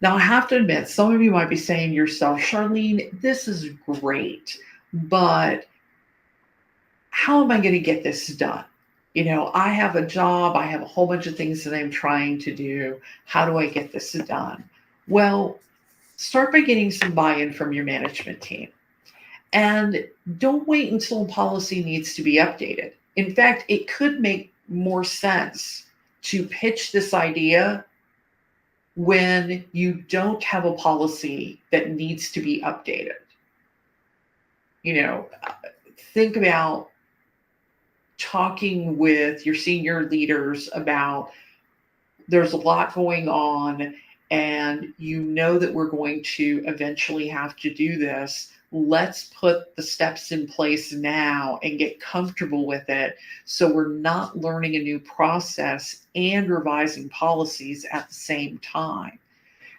Now, I have to admit, some of you might be saying to yourself, Sharlene, this is great, but how am I going to get this done? I have a job, I have a whole bunch of things that I'm trying to do. How do I get this done? Well, start by getting some buy in from your management team. And don't wait until a policy needs to be updated. In fact, it could make more sense to pitch this idea when you don't have a policy that needs to be updated. You know, think about talking with your senior leaders about there's a lot going on and you know that we're going to eventually have to do this. Let's put the steps in place now and get comfortable with it so we're not learning a new process and revising policies at the same time.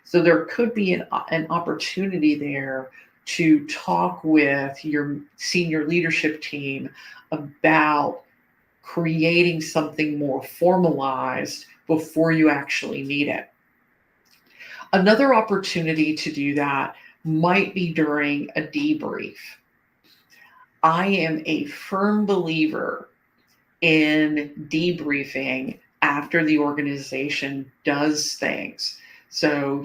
So there could be an opportunity there to talk with your senior leadership team about creating something more formalized before you actually need it. Another opportunity to do that might be during a debrief. I am a firm believer in debriefing after the organization does things. So,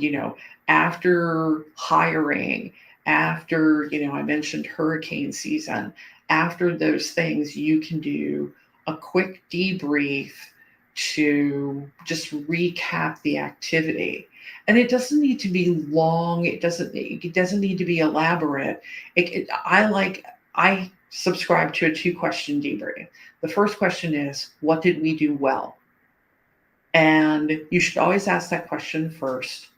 after hiring, after, I mentioned hurricane season, after those things, you can do a quick debrief to just recap the activity. And it doesn't need to be long. It doesn't need to be elaborate. I subscribe to a 2-question debrief. The first question is, what did we do well? And you should always ask that question first,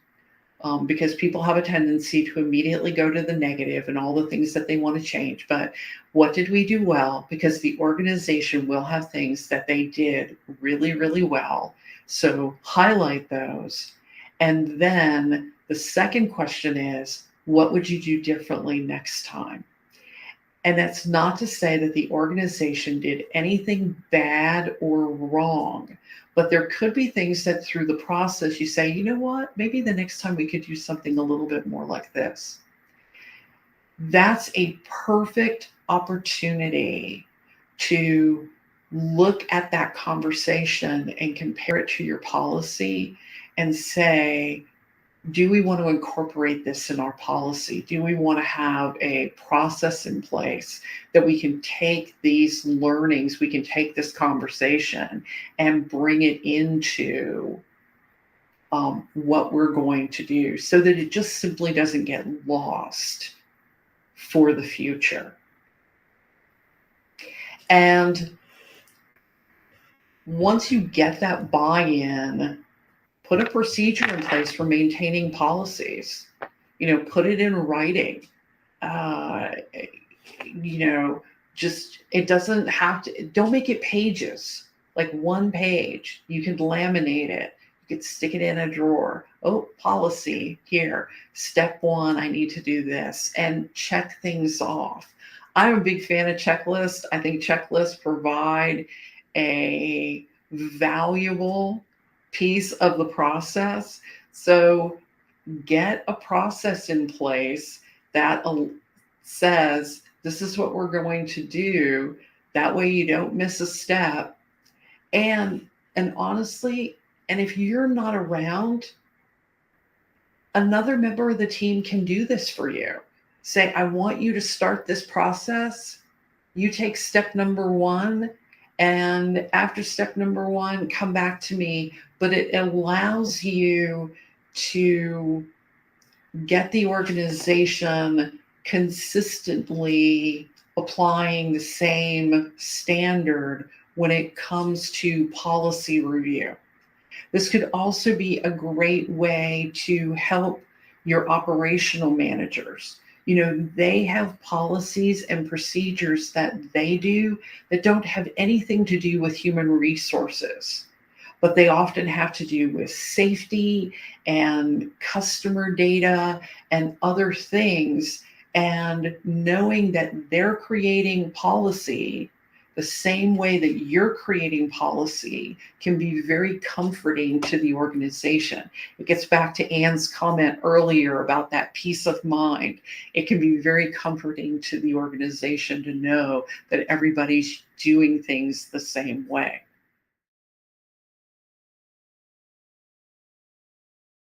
because people have a tendency to immediately go to the negative and all the things that they want to change. But what did we do well? Because the organization will have things that they did really, really well. So highlight those. And then the second question is, what would you do differently next time? And that's not to say that the organization did anything bad or wrong, but there could be things that through the process you say, you know what, maybe the next time we could do something a little bit more like this. That's a perfect opportunity to look at that conversation and compare it to your policy and say, do we want to incorporate this in our policy? Do we want to have a process in place that we can take these learnings, we can take this conversation and bring it into what we're going to do so that it just simply doesn't get lost for the future? And once you get that buy-in, put a procedure in place for maintaining policies. Put it in writing. Just it doesn't have to. Don't make it pages. Like one page. You can laminate it. You could stick it in a drawer. Oh, policy here. Step 1, I need to do this, and check things off. I'm a big fan of checklists. I think checklists provide a valuable piece of the process. So get a process in place that says, this is what we're going to do. That way you don't miss a step. And honestly, and if you're not around, another member of the team can do this for you. Say, I want you to start this process. You take step number 1. And after step number 1, come back to me. But it allows you to get the organization consistently applying the same standard when it comes to policy review. This could also be a great way to help your operational managers. They have policies and procedures that they do that don't have anything to do with human resources, but they often have to do with safety and customer data and other things. And knowing that they're creating policy The same way that you're creating policy can be very comforting to the organization. It gets back to Anne's comment earlier about that peace of mind. It can be very comforting to the organization to know that everybody's doing things the same way.